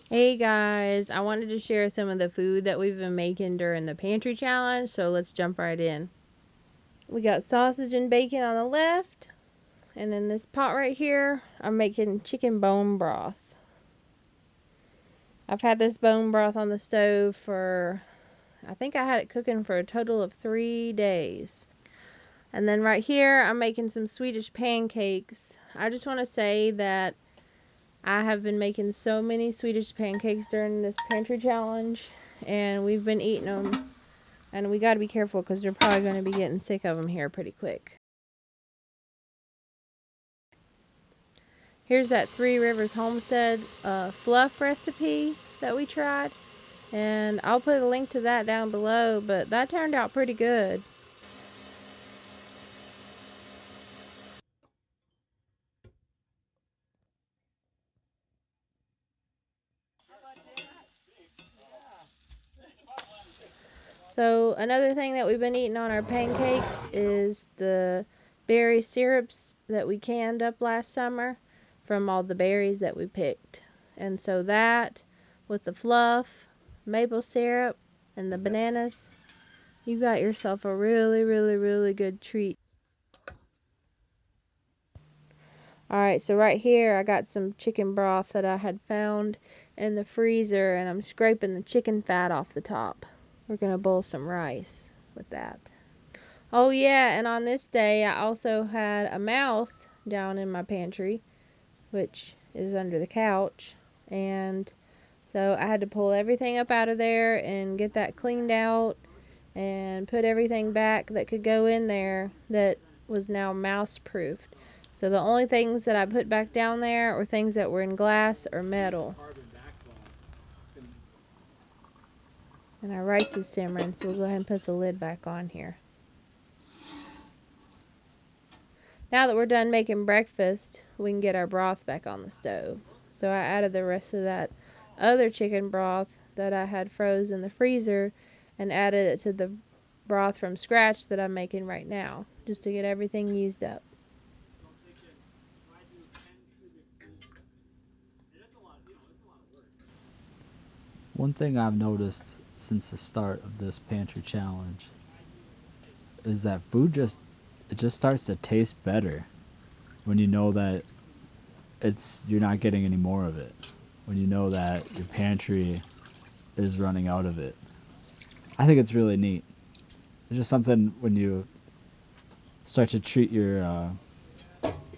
Hey guys, I wanted to share some of the food that we've been making during the pantry challenge, so let's jump right in. We got sausage and bacon on the left, and in this pot right here, I'm making chicken bone broth. I've had this bone broth on the stove for, I think I had it cooking for a total of 3 days. And then right here, I'm making some Swedish pancakes. I just want to say that I have been making so many Swedish pancakes during this pantry challenge, and we've been eating them. And we got to be careful because they're probably going to be getting sick of them here pretty quick. Here's that Three Rivers Homestead Fluff recipe that we tried. And I'll put a link to that down below, but that turned out pretty good. So another thing that we've been eating on our pancakes is the berry syrups that we canned up last summer from all the berries that we picked. And so that with the fluff, maple syrup, and the bananas, you got yourself a really, really, really good treat. Alright, so right here I got some chicken broth that I had found in the freezer, and I'm scraping the chicken fat off the top. We're going to boil some rice with that. Oh yeah, and on this day I also had a mouse down in my pantry, which is under the couch, and so I had to pull everything up out of there and get that cleaned out and put everything back that could go in there that was now mouse proofed. So the only things that I put back down there were things that were in glass or metal. And our rice is simmering, so we'll go ahead and put the lid back on here. Now that we're done making breakfast, we can get our broth back on the stove. So I added the rest of that other chicken broth that I had froze in the freezer and added it to the broth from scratch that I'm making right now, just to get everything used up. One thing I've noticed since the start of this pantry challenge is that food just starts to taste better when you know that you're not getting any more of it. When you know that your pantry is running out of it. I think it's really neat. It's just something when you start to treat your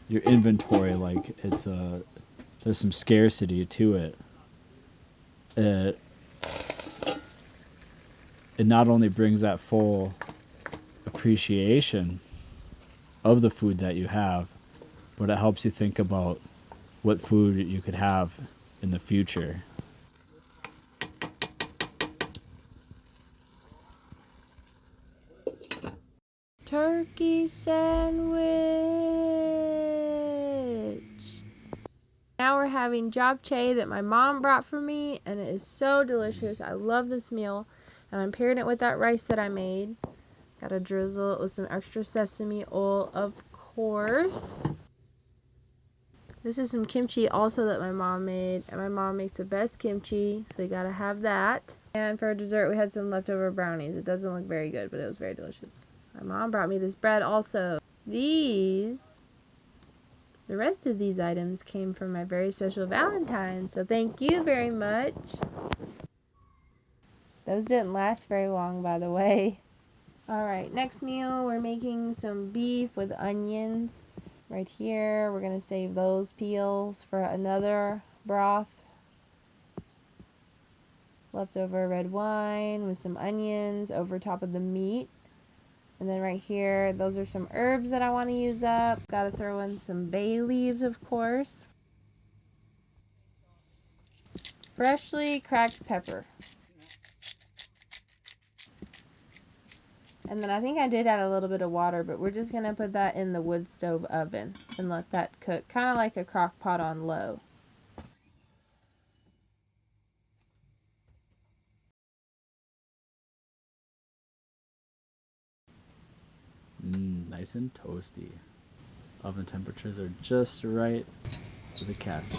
inventory like there's some scarcity to it. It not only brings that full appreciation of the food that you have, but it helps you think about what food you could have in the future. Turkey sandwich. Now we're having japchae that my mom brought for me, and it is so delicious. I love this meal, and I'm pairing it with that rice that I made. Gotta drizzle it with some extra sesame oil, of course. This is some kimchi also that my mom made, and my mom makes the best kimchi, so you gotta have that. And for dessert, we had some leftover brownies. It doesn't look very good, but it was very delicious. My mom brought me this bread also. The rest of these items came from my very special Valentine, so thank you very much. Those didn't last very long, by the way. Alright, next meal, we're making some beef with onions. Right here, we're going to save those peels for another broth. Leftover red wine with some onions over top of the meat. And then right here, those are some herbs that I want to use up. Got to throw in some bay leaves, of course. Freshly cracked pepper. And then I think I did add a little bit of water, but we're just going to put that in the wood stove oven and let that cook, kind of like a crock pot on low. Nice and toasty. Oven temperatures are just right for the casting.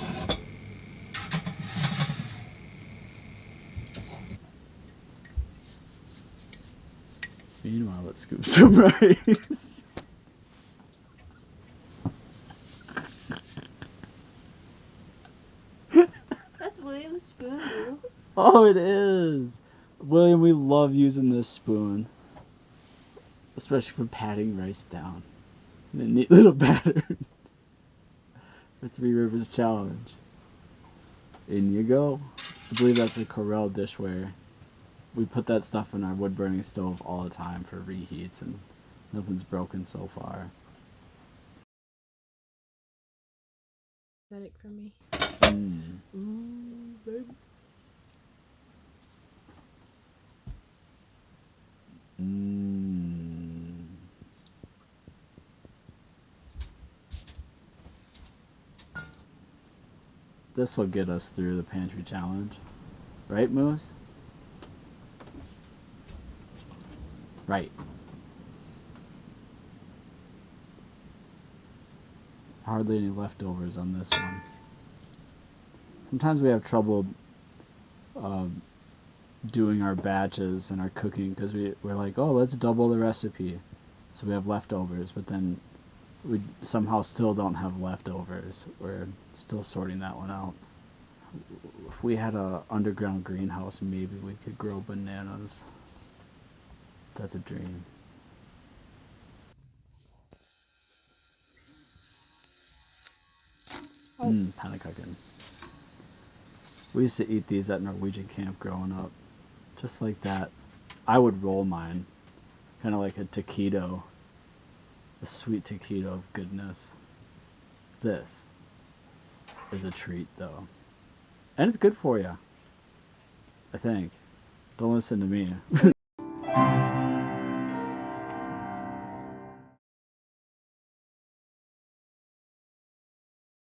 Meanwhile, let's scoop some rice. That's William's spoon, boo. Oh, it is. William, we love using this spoon. Especially for patting rice down. In a neat little pattern. The Three Rivers Challenge. In you go. I believe that's a Corel dishware. We put that stuff in our wood burning stove all the time for reheats, and nothing's broken so far. Aesthetic for me. Baby. This will get us through the pantry challenge. Right, Moose? Right. Hardly any leftovers on this one. Sometimes we have trouble doing our batches and our cooking because we're like, oh, let's double the recipe. So we have leftovers, but then we somehow still don't have leftovers. We're still sorting that one out. If we had a underground greenhouse, maybe we could grow bananas. That's a dream. Panakucken. We used to eat these at Norwegian camp growing up. Just like that. I would roll mine. Kind of like a taquito. A sweet taquito of goodness. This is a treat, though. And it's good for you. I think. Don't listen to me.